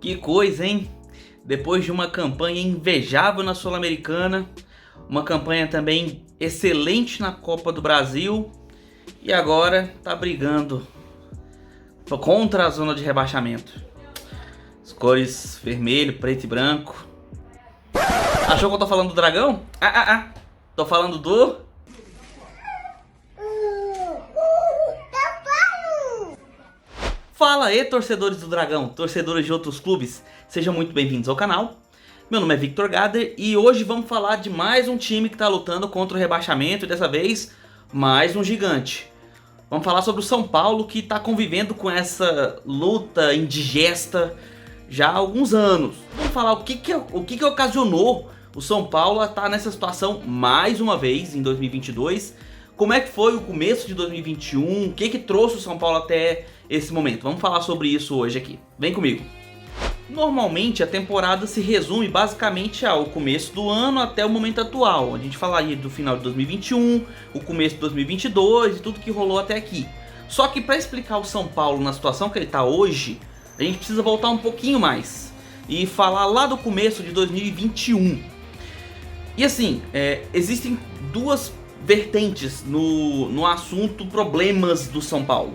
Que coisa, hein? Depois de uma campanha invejável na Sul-Americana, uma campanha também excelente na Copa do Brasil e agora tá brigando contra a zona de rebaixamento. As cores vermelho, preto e branco. Achou que eu tô falando do Dragão? Tô falando do... Fala aí, torcedores do Dragão, torcedores de outros clubes, sejam muito bem-vindos ao canal. Meu nome é Victor Gader e hoje vamos falar de mais um time que está lutando contra o rebaixamento e dessa vez mais um gigante. Vamos falar sobre o São Paulo, que está convivendo com essa luta indigesta já há alguns anos. Vamos falar o que ocasionou o São Paulo a estar nessa situação mais uma vez em 2022. Como é que foi o começo de 2021, o que trouxe o São Paulo até esse momento. Vamos falar sobre isso hoje aqui. Vem comigo. Normalmente a temporada se resume basicamente ao começo do ano até o momento atual. A gente falaria do final de 2021, o começo de 2022 e tudo que rolou até aqui. Só que para explicar o São Paulo na situação que ele está hoje, a gente precisa voltar um pouquinho mais e falar lá do começo de 2021. E assim, existem duas vertentes no assunto problemas do São Paulo.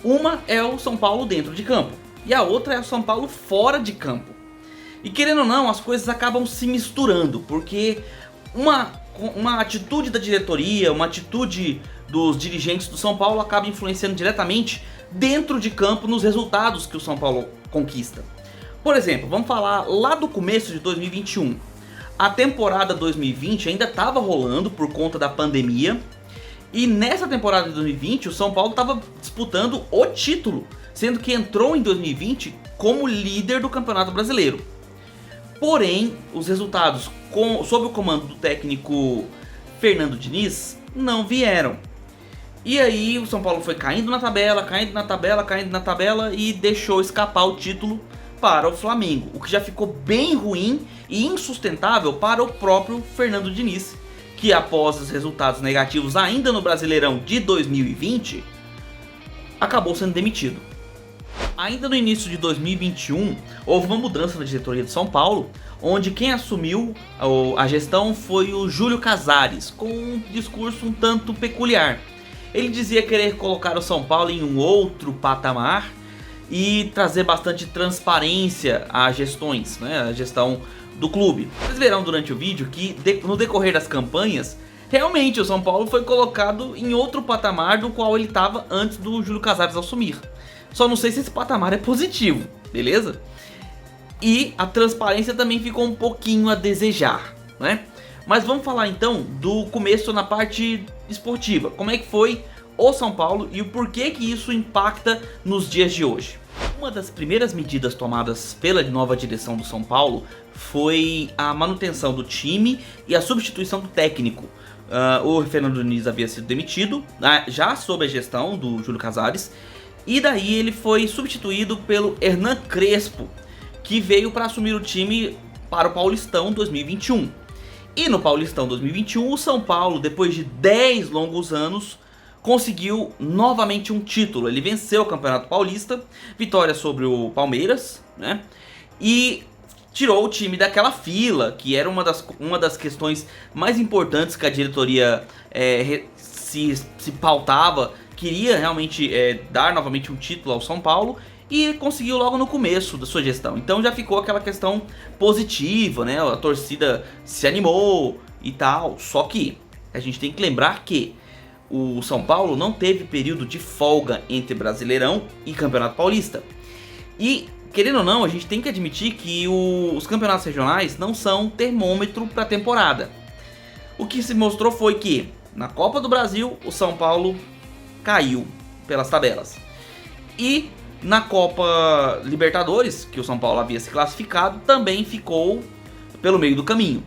Uma é o São Paulo dentro de campo e a outra é o São Paulo fora de campo. E querendo ou não, as coisas acabam se misturando, porque uma atitude da diretoria, uma atitude dos dirigentes do São Paulo acaba influenciando diretamente dentro de campo nos resultados que o São Paulo conquista. Por exemplo, vamos falar lá do começo de 2021. A temporada 2020 ainda estava rolando por conta da pandemia. E nessa temporada de 2020 o São Paulo estava disputando o título, sendo que entrou em 2020 como líder do Campeonato Brasileiro. Porém, os resultados sob o comando do técnico Fernando Diniz não vieram. E aí o São Paulo foi caindo na tabela e deixou escapar o título para o Flamengo, o que já ficou bem ruim e insustentável para o próprio Fernando Diniz, que após os resultados negativos ainda no Brasileirão de 2020, acabou sendo demitido. Ainda no início de 2021, houve uma mudança na diretoria de São Paulo, onde quem assumiu a gestão foi o Júlio Casares, com um discurso um tanto peculiar. Ele dizia querer colocar o São Paulo em um outro patamar e trazer bastante transparência às gestões, né, a gestão do clube. Vocês verão durante o vídeo que no decorrer das campanhas, realmente o São Paulo foi colocado em outro patamar do qual ele estava antes do Júlio Casares assumir. Só não sei se esse patamar é positivo, beleza? E a transparência também ficou um pouquinho a desejar, né? Mas vamos falar então do começo na parte esportiva. Como é que foi o São Paulo e o porquê que isso impacta nos dias de hoje. Uma das primeiras medidas tomadas pela nova direção do São Paulo foi a manutenção do time e a substituição do técnico. O Fernando Diniz havia sido demitido, já sob a gestão do Júlio Casares, e daí ele foi substituído pelo Hernan Crespo, que veio para assumir o time para o Paulistão 2021. E no Paulistão 2021, o São Paulo, depois de 10 longos anos, conseguiu novamente um título. Ele venceu o Campeonato Paulista, vitória sobre o Palmeiras, né? E tirou o time daquela fila, que era uma das questões mais importantes que a diretoria se pautava. Queria realmente dar novamente um título ao São Paulo e conseguiu logo no começo da sua gestão. Então já ficou aquela questão positiva, né? A torcida se animou e tal. Só que a gente tem que lembrar que o São Paulo não teve período de folga entre Brasileirão e Campeonato Paulista. E, querendo ou não, a gente tem que admitir que os campeonatos regionais não são termômetro para a temporada. O que se mostrou foi que, na Copa do Brasil, o São Paulo caiu pelas tabelas. E na Copa Libertadores, que o São Paulo havia se classificado, também ficou pelo meio do caminho.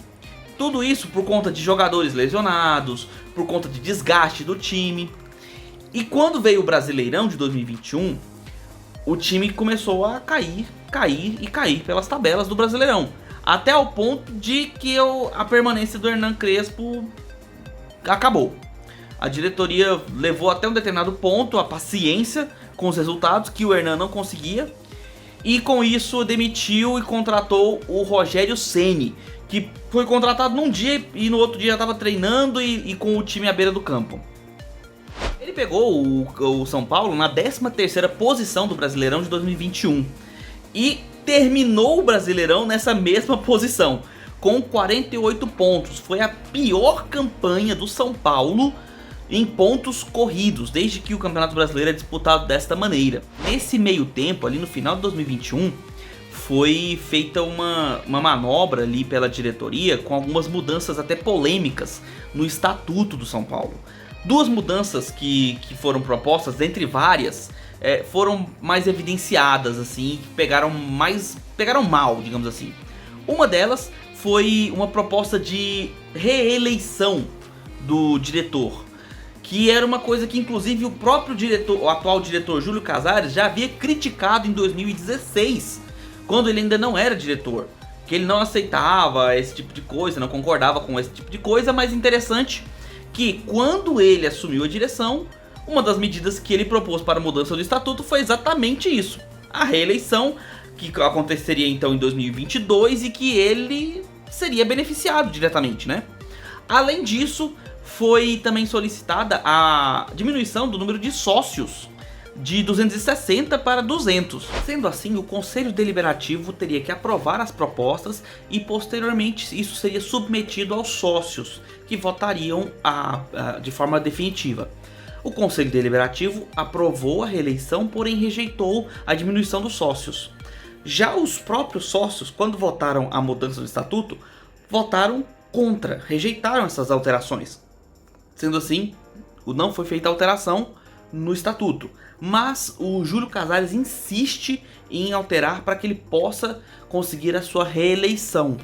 Tudo isso por conta de jogadores lesionados, por conta de desgaste do time. E quando veio o Brasileirão de 2021, o time começou a cair pelas tabelas do Brasileirão. Até o ponto de que a permanência do Hernan Crespo acabou. A diretoria levou até um determinado ponto a paciência com os resultados que o Hernan não conseguia. e com isso demitiu e contratou o Rogério Ceni, que foi contratado num dia e no outro dia já estava treinando e com o time à beira do campo. Ele pegou o São Paulo na 13ª posição do Brasileirão de 2021 e terminou o Brasileirão nessa mesma posição, com 48 pontos. Foi a pior campanha do São Paulo em pontos corridos, desde que o Campeonato Brasileiro é disputado desta maneira. Nesse meio tempo, ali no final de 2021, foi feita uma manobra ali pela diretoria com algumas mudanças até polêmicas no estatuto do São Paulo. Duas mudanças que foram propostas, dentre várias, foram mais evidenciadas, assim, que pegaram mal, digamos assim. Uma delas foi uma proposta de reeleição do diretor, que era uma coisa que inclusive o próprio diretor, o atual diretor Júlio Casares, já havia criticado em 2016, quando ele ainda não era diretor, que ele não aceitava esse tipo de coisa, não concordava com esse tipo de coisa. Mas interessante que quando ele assumiu a direção, uma das medidas que ele propôs para a mudança do estatuto foi exatamente isso: a reeleição, que aconteceria então em 2022 e que ele seria beneficiado diretamente, né? Além disso, foi também solicitada a diminuição do número de sócios de 260 para 200. Sendo assim, o Conselho Deliberativo teria que aprovar as propostas e posteriormente isso seria submetido aos sócios, que votariam de forma definitiva. O Conselho Deliberativo aprovou a reeleição, porém rejeitou a diminuição dos sócios. Já os próprios sócios, quando votaram a mudança do estatuto, votaram contra, rejeitaram essas alterações. Sendo assim, não foi feita alteração no estatuto, mas o Júlio Casares insiste em alterar para que ele possa conseguir a sua reeleição.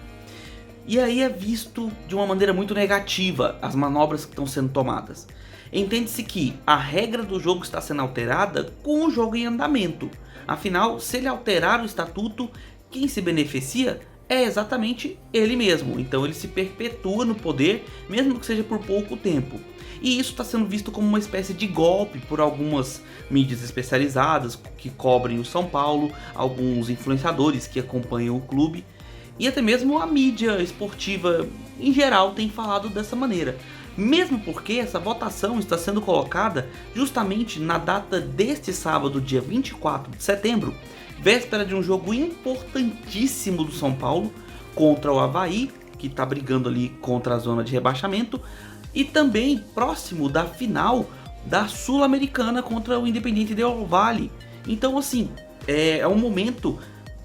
E aí é visto de uma maneira muito negativa as manobras que estão sendo tomadas. Entende-se que a regra do jogo está sendo alterada com o jogo em andamento. Afinal, se ele alterar o estatuto, quem se beneficia é exatamente ele mesmo. Então ele se perpetua no poder, mesmo que seja por pouco tempo. E isso está sendo visto como uma espécie de golpe por algumas mídias especializadas que cobrem o São Paulo, alguns influenciadores que acompanham o clube, e até mesmo a mídia esportiva em geral tem falado dessa maneira. Mesmo porque essa votação está sendo colocada justamente na data deste sábado, dia 24 de setembro, véspera de um jogo importantíssimo do São Paulo contra o Avaí, que está brigando ali contra a zona de rebaixamento, e também próximo da final da Sul-Americana contra o Independiente del Valle. Então, assim, é um momento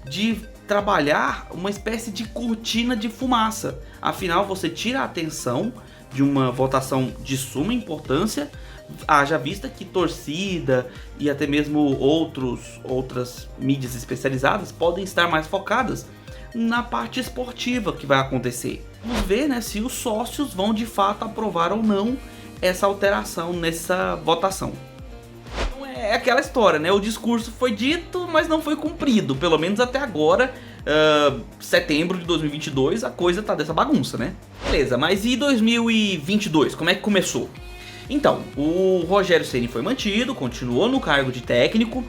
de trabalhar uma espécie de cortina de fumaça. Afinal, você tira a atenção de uma votação de suma importância, haja vista que torcida e até mesmo outras mídias especializadas podem estar mais focadas na parte esportiva que vai acontecer. Vamos ver, né, se os sócios vão de fato aprovar ou não essa alteração nessa votação. Então é aquela história, né? O discurso foi dito, mas não foi cumprido, pelo menos até agora. Setembro de 2022, a coisa tá dessa bagunça, né? Beleza, mas e 2022? Como é que começou? Então, o Rogério Ceni foi mantido, continuou no cargo de técnico,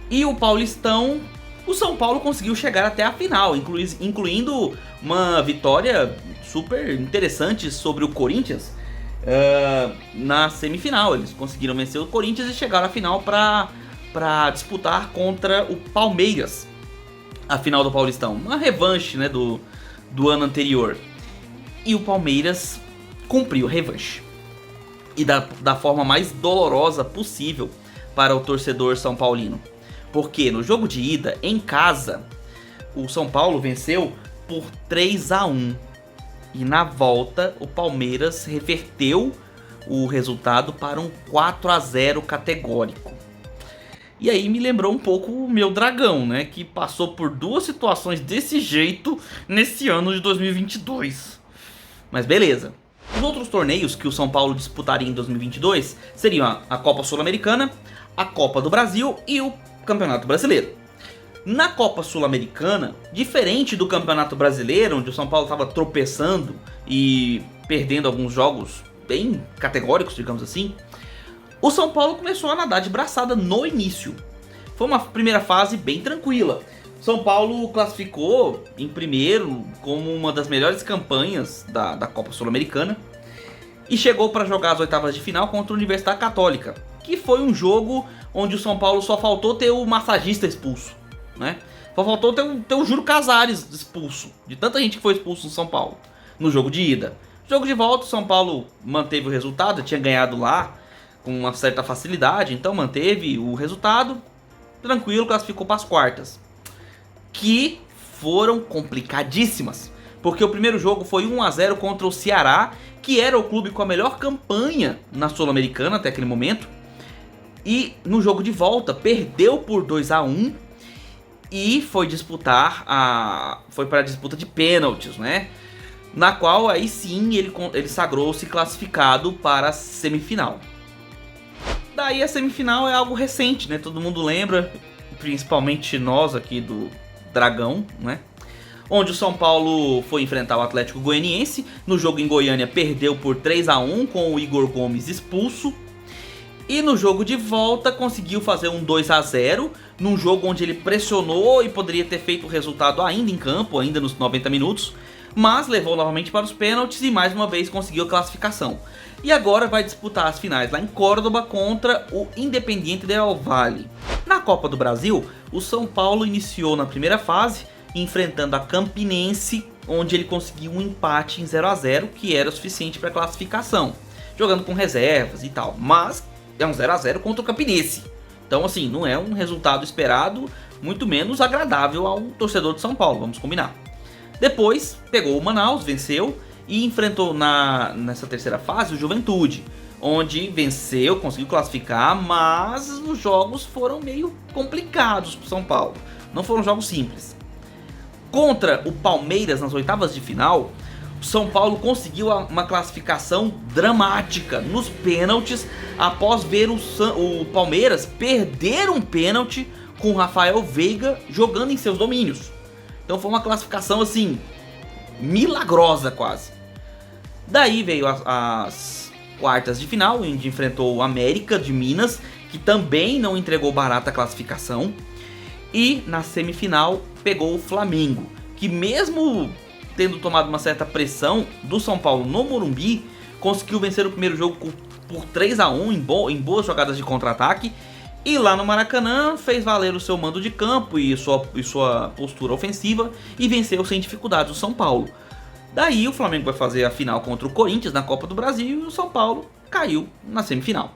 e o Paulistão, o São Paulo conseguiu chegar até a final, incluindo uma vitória super interessante sobre o Corinthians na semifinal. Eles conseguiram vencer o Corinthians e chegaram à final para disputar contra o Palmeiras, a final do Paulistão, uma revanche, né, do ano anterior. E o Palmeiras cumpriu a revanche, e da forma mais dolorosa possível para o torcedor são paulino. Porque no jogo de ida, em casa, o São Paulo venceu por 3-1. E na volta, o Palmeiras reverteu o resultado para um 4-0 categórico. E aí me lembrou um pouco o meu Dragão, né? Que passou por duas situações desse jeito nesse ano de 2022. Mas beleza. Os outros torneios que o São Paulo disputaria em 2022 seriam a Copa Sul-Americana, a Copa do Brasil e o Campeonato Brasileiro. Na Copa Sul-Americana, diferente do Campeonato Brasileiro, onde o São Paulo estava tropeçando e perdendo alguns jogos bem categóricos, digamos assim, o São Paulo começou a nadar de braçada no início. Foi uma primeira fase bem tranquila. São Paulo classificou em primeiro como uma das melhores campanhas da Copa Sul-Americana e chegou para jogar as oitavas de final contra a Universidade Católica, que foi um jogo onde o São Paulo só faltou ter o massagista expulso, né? Só faltou ter o Júlio Casares expulso, de tanta gente que foi expulso no São Paulo, no jogo de ida. Jogo de volta, o São Paulo manteve o resultado, tinha ganhado lá com uma certa facilidade, então manteve o resultado, tranquilo, classificou para as quartas, que foram complicadíssimas, porque o primeiro jogo foi 1-0 contra o Ceará, que era o clube com a melhor campanha na Sul-Americana até aquele momento, e no jogo de volta perdeu por 2-1 e foi para a disputa de pênaltis, né? Na qual aí sim ele sagrou-se classificado para a semifinal. Daí a semifinal é algo recente, né? Todo mundo lembra, principalmente nós aqui do Dragão, né? Onde o São Paulo foi enfrentar o Atlético Goianiense. No jogo em Goiânia perdeu por 3-1 com o Igor Gomes expulso. E no jogo de volta conseguiu fazer um 2-0 num jogo onde ele pressionou e poderia ter feito o resultado ainda em campo, ainda nos 90 minutos. Mas levou novamente para os pênaltis e mais uma vez conseguiu a classificação. E agora vai disputar as finais lá em Córdoba contra o Independiente del Valle. Na Copa do Brasil, o São Paulo iniciou na primeira fase enfrentando a Campinense, onde ele conseguiu um empate em 0-0, que era o suficiente para classificação, jogando com reservas e tal. Mas é um 0-0 contra o Campinense. Então assim, não é um resultado esperado, muito menos agradável ao torcedor de São Paulo, vamos combinar. Depois pegou o Manaus, venceu e enfrentou nessa terceira fase o Juventude, onde venceu, conseguiu classificar, mas os jogos foram meio complicados para o São Paulo, não foram jogos simples. Contra o Palmeiras nas oitavas de final, o São Paulo conseguiu uma classificação dramática nos pênaltis após ver o Palmeiras perder um pênalti com o Rafael Veiga jogando em seus domínios. Então foi uma classificação assim, milagrosa quase. Daí veio as quartas de final, onde enfrentou o América de Minas, que também não entregou barata a classificação. E na semifinal pegou o Flamengo, que mesmo tendo tomado uma certa pressão do São Paulo no Morumbi, conseguiu vencer o primeiro jogo por 3-1 em boas jogadas de contra-ataque. E lá no Maracanã fez valer o seu mando de campo e sua postura ofensiva e venceu sem dificuldades o São Paulo. Daí o Flamengo vai fazer a final contra o Corinthians na Copa do Brasil e o São Paulo caiu na semifinal.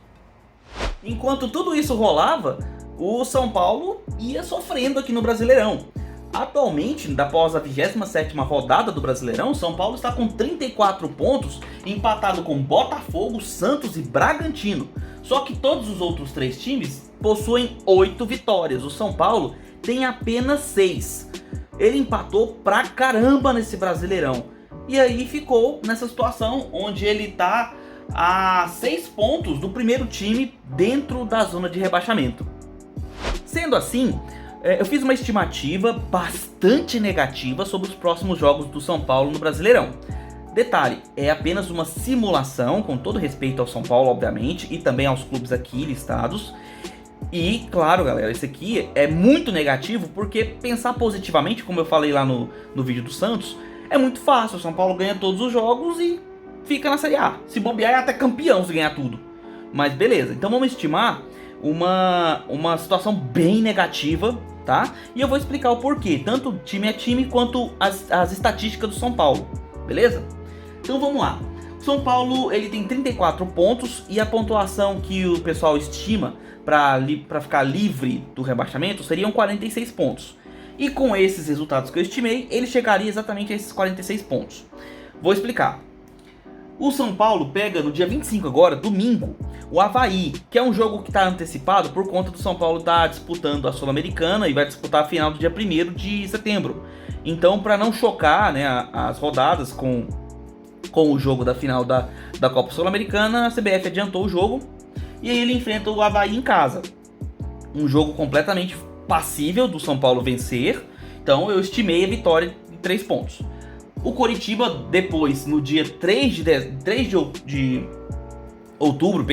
Enquanto tudo isso rolava, o São Paulo ia sofrendo aqui no Brasileirão. Atualmente, após a 27ª rodada do Brasileirão, o São Paulo está com 34 pontos, empatado com Botafogo, Santos e Bragantino. Só que todos os outros 3 times possuem 8 vitórias. O São Paulo tem apenas 6. Ele empatou pra caramba nesse Brasileirão. E aí ficou nessa situação onde ele está a 6 pontos do primeiro time dentro da zona de rebaixamento. Sendo assim, eu fiz uma estimativa bastante negativa sobre os próximos jogos do São Paulo no Brasileirão. Detalhe, é apenas uma simulação, com todo respeito ao São Paulo, obviamente, e também aos clubes aqui listados. E, claro, galera, esse aqui é muito negativo, porque pensar positivamente, como eu falei lá no vídeo do Santos, é muito fácil. O São Paulo ganha todos os jogos e fica na Série A. Se bobear, é até campeão se ganhar tudo. Mas beleza, então vamos estimar uma situação bem negativa, tá? E eu vou explicar o porquê, tanto time a time quanto as estatísticas do São Paulo, beleza? Então vamos lá. O São Paulo ele tem 34 pontos e a pontuação que o pessoal estima para ficar livre do rebaixamento seriam 46 pontos. E com esses resultados que eu estimei, ele chegaria exatamente a esses 46 pontos. Vou explicar. O São Paulo pega no dia 25 agora, domingo, o Avaí, que é um jogo que está antecipado por conta do São Paulo estar disputando a Sul-Americana e vai disputar a final do dia 1º de setembro. Então, para não chocar, né, as rodadas com o jogo da final da Copa Sul-Americana, a CBF adiantou o jogo e aí ele enfrenta o Avaí em casa. Um jogo completamente passível do São Paulo vencer, então eu estimei a vitória em 3 pontos. O Coritiba, depois, no dia 3 de outubro,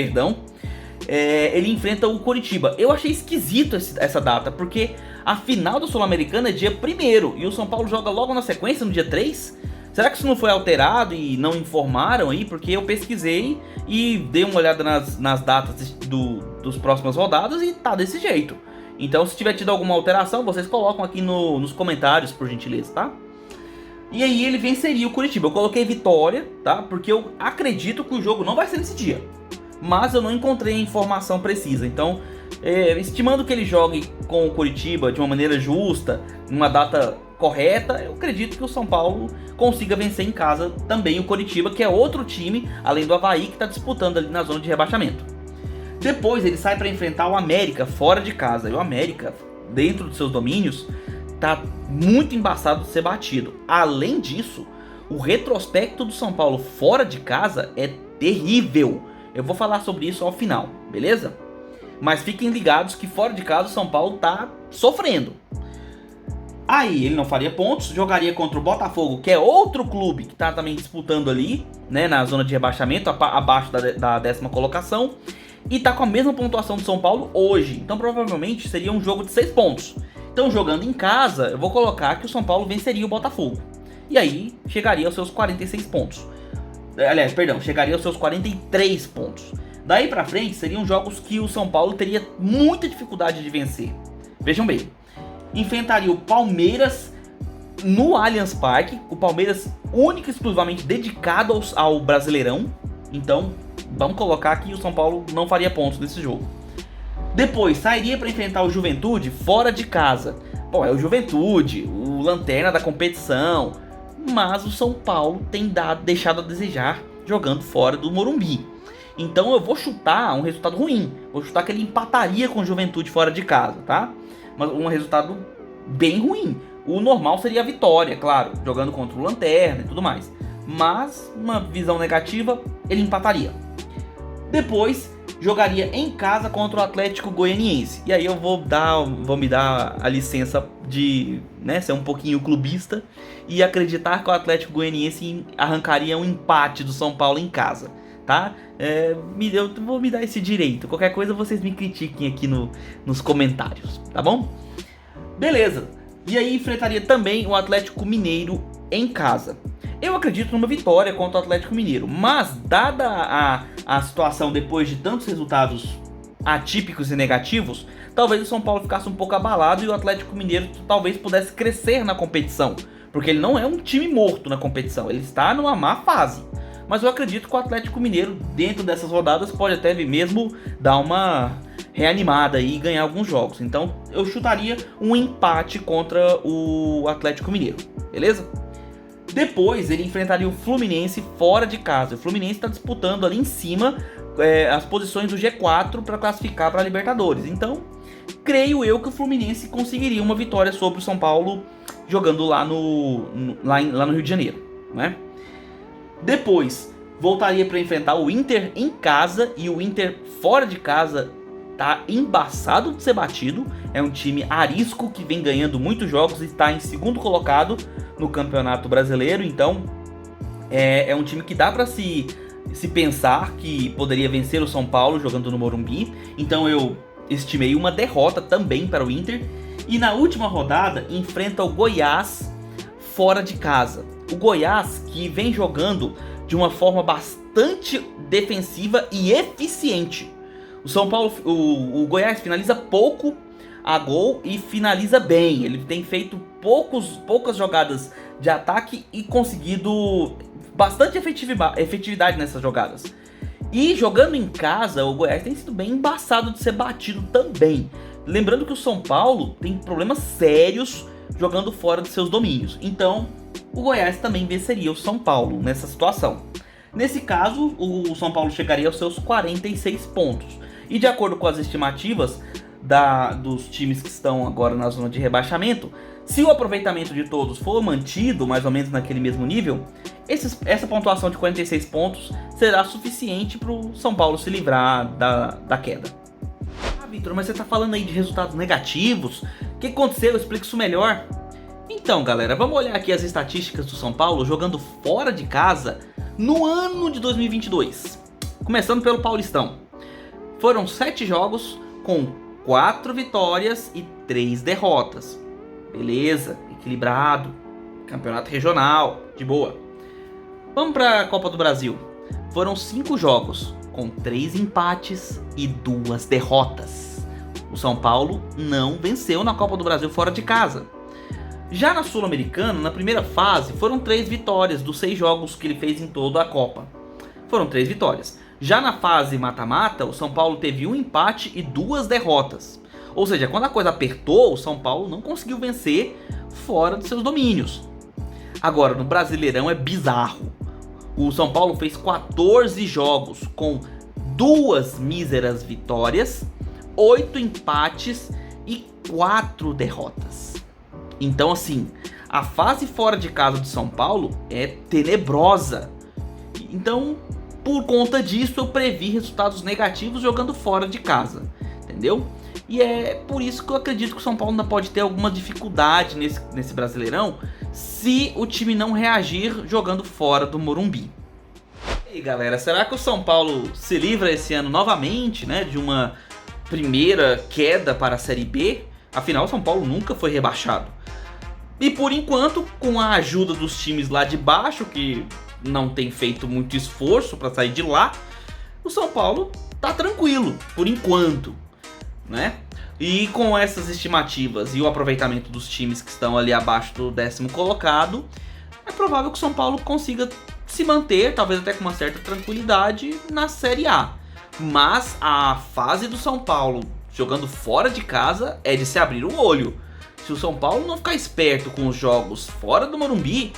ele enfrenta o Coritiba. Eu achei esquisito essa data, porque A final da Sul-Americana é dia 1º e o São Paulo joga logo na sequência, no dia 3? Será que isso não foi alterado e não informaram aí? Porque eu pesquisei e dei uma olhada nas datas dos próximas rodadas e tá desse jeito. Então, se tiver tido alguma alteração, vocês colocam aqui nos comentários, por gentileza, tá? E aí ele venceria o Curitiba. Eu coloquei vitória, tá? Porque eu acredito que o jogo não vai ser nesse dia. Mas eu não encontrei a informação precisa. Então, estimando que ele jogue com o Curitiba de uma maneira justa, numa data correta, eu acredito que o São Paulo consiga vencer em casa também o Curitiba, que é outro time, além do Avaí, que está disputando ali na zona de rebaixamento. Depois ele sai para enfrentar o América fora de casa. E o América, dentro dos seus domínios, tá muito embaçado de ser batido. Além disso, o retrospecto do São Paulo fora de casa é terrível. Eu vou falar sobre isso ao final, beleza? Mas fiquem ligados que fora de casa o São Paulo tá sofrendo. Aí ele não faria pontos, jogaria contra o Botafogo, que é outro clube que tá também disputando ali, né, na zona de rebaixamento, abaixo da 10ª colocação. E tá com a mesma pontuação do São Paulo hoje. Então provavelmente seria um jogo de 6 pontos. Então, jogando em casa, eu vou colocar que o São Paulo venceria o Botafogo. E aí, chegaria aos seus 46 pontos. Aliás, perdão, chegaria aos seus 43 pontos. Daí pra frente, seriam jogos que o São Paulo teria muita dificuldade de vencer. Vejam bem, enfrentaria o Palmeiras no Allianz Parque. O Palmeiras único e exclusivamente dedicado ao Brasileirão. Então, vamos colocar que o São Paulo não faria pontos nesse jogo. Depois, sairia para enfrentar o Juventude fora de casa. Bom, é o Juventude, o lanterna da competição. Mas o São Paulo tem deixado a desejar jogando fora do Morumbi. Então eu vou chutar um resultado ruim. Vou chutar que ele empataria com o Juventude fora de casa, tá? Mas um resultado bem ruim. O normal seria a vitória, claro, jogando contra o lanterna e tudo mais. Mas, uma visão negativa, ele empataria. Depois, jogaria em casa contra o Atlético Goianiense. E aí eu vou me dar a licença de, né, ser um pouquinho clubista e acreditar que o Atlético Goianiense arrancaria um empate do São Paulo em casa, tá? Eu vou me dar esse direito. Qualquer coisa vocês me critiquem aqui nos comentários, tá bom? Beleza. E aí enfrentaria também o Atlético Mineiro em casa. Eu acredito numa vitória contra o Atlético Mineiro, mas dada a situação depois de tantos resultados atípicos e negativos, talvez o São Paulo ficasse um pouco abalado e o Atlético Mineiro talvez pudesse crescer na competição, porque ele não é um time morto na competição, ele está numa má fase. Mas eu acredito que o Atlético Mineiro, dentro dessas rodadas, pode até mesmo dar uma reanimada e ganhar alguns jogos. Então eu chutaria um empate contra o Atlético Mineiro, beleza? Depois ele enfrentaria o Fluminense fora de casa. O Fluminense está disputando ali em cima as posições do G4 para classificar para a Libertadores. Então, creio eu que o Fluminense conseguiria uma vitória sobre o São Paulo jogando lá no Rio de Janeiro, né? Depois, voltaria para enfrentar o Inter em casa. E o Inter fora de casa tá embaçado de ser batido. É um time arisco que vem ganhando muitos jogos e está em segundo colocado no Campeonato Brasileiro. Então é um time que dá para se pensar que poderia vencer o São Paulo jogando no Morumbi. Então eu estimei uma derrota também para o Inter. E na última rodada enfrenta o Goiás fora de casa. O Goiás que vem jogando de uma forma bastante defensiva e eficiente. O São Paulo, o Goiás finaliza pouco a gol e finaliza bem. Ele tem feito poucas jogadas de ataque e conseguido bastante efetividade nessas jogadas. E jogando em casa, o Goiás tem sido bem embaçado de ser batido também. Lembrando que o São Paulo tem problemas sérios jogando fora de seus domínios. Então, o Goiás também venceria o São Paulo nessa situação. Nesse caso, o São Paulo chegaria aos seus 46 pontos. E de acordo com as estimativas dos times que estão agora na zona de rebaixamento, se o aproveitamento de todos for mantido mais ou menos naquele mesmo nível, essa pontuação de 46 pontos será suficiente para o São Paulo se livrar da queda. Ah, Vitor, mas você está falando aí de resultados negativos? O que aconteceu? Explica isso melhor. Então, galera, vamos olhar aqui as estatísticas do São Paulo jogando fora de casa no ano de 2022. Começando pelo Paulistão. Foram 7 jogos com 4 vitórias e 3 derrotas. Beleza, equilibrado, campeonato regional, de boa. Vamos para a Copa do Brasil. Foram 5 jogos, com 3 empates e 2 derrotas. O São Paulo não venceu na Copa do Brasil fora de casa. Já na Sul-Americana, na primeira fase, foram 3 vitórias dos 6 jogos que ele fez em toda a Copa. Foram 3 vitórias. Já na fase mata-mata, o São Paulo teve 1 empate e 2 derrotas. Ou seja, quando a coisa apertou, o São Paulo não conseguiu vencer fora de seus domínios. Agora, no Brasileirão é bizarro. O São Paulo fez 14 jogos com 2 míseras vitórias, 8 empates e 4 derrotas. Então, assim, a fase fora de casa de São Paulo é tenebrosa. Então, por conta disso, eu previ resultados negativos jogando fora de casa, entendeu? E é por isso que eu acredito que o São Paulo ainda pode ter alguma dificuldade nesse Brasileirão se o time não reagir jogando fora do Morumbi. E aí, galera, será que o São Paulo se livra esse ano novamente, né, de uma primeira queda para a Série B? Afinal, o São Paulo nunca foi rebaixado. E por enquanto, com a ajuda dos times lá de baixo, que não tem feito muito esforço para sair de lá, o São Paulo tá tranquilo, por enquanto, né? E com essas estimativas e o aproveitamento dos times que estão ali abaixo do 10º colocado, é provável que o São Paulo consiga se manter, talvez até com uma certa tranquilidade, na Série A. Mas a fase do São Paulo jogando fora de casa é de se abrir o olho. Se o São Paulo não ficar esperto com os jogos fora do Morumbi,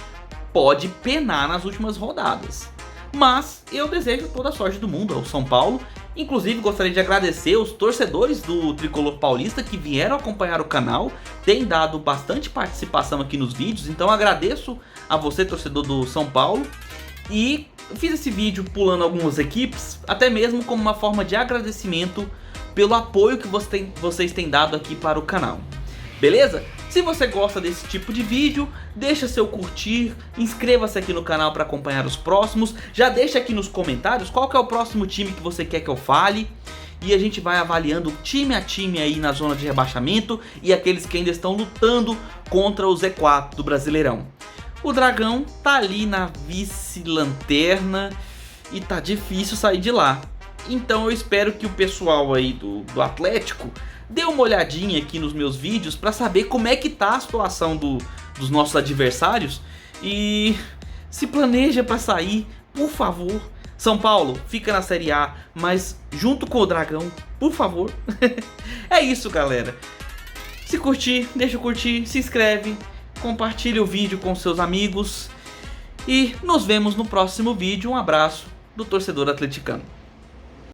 pode penar nas últimas rodadas. Mas eu desejo toda a sorte do mundo ao São Paulo. Inclusive gostaria de agradecer os torcedores do Tricolor Paulista que vieram acompanhar o canal. Tem dado bastante participação aqui nos vídeos, então agradeço a você, torcedor do São Paulo. E fiz esse vídeo pulando algumas equipes, até mesmo como uma forma de agradecimento pelo apoio que vocês têm dado aqui para o canal. Beleza? Se você gosta desse tipo de vídeo, deixa seu curtir, inscreva-se aqui no canal para acompanhar os próximos, já deixa aqui nos comentários qual que é o próximo time que você quer que eu fale, e a gente vai avaliando time a time aí na zona de rebaixamento e aqueles que ainda estão lutando contra o Z4 do Brasileirão. O Dragão tá ali na vice-lanterna e tá difícil sair de lá. Então eu espero que o pessoal aí do Atlético dê uma olhadinha aqui nos meus vídeos para saber como é que tá a situação dos nossos adversários e se planeja para sair, por favor. São Paulo, fica na Série A, mas junto com o Dragão, por favor. É isso, galera. Se curtir, deixa eu curtir, se inscreve, compartilha o vídeo com seus amigos e nos vemos no próximo vídeo. Um abraço do torcedor atleticano.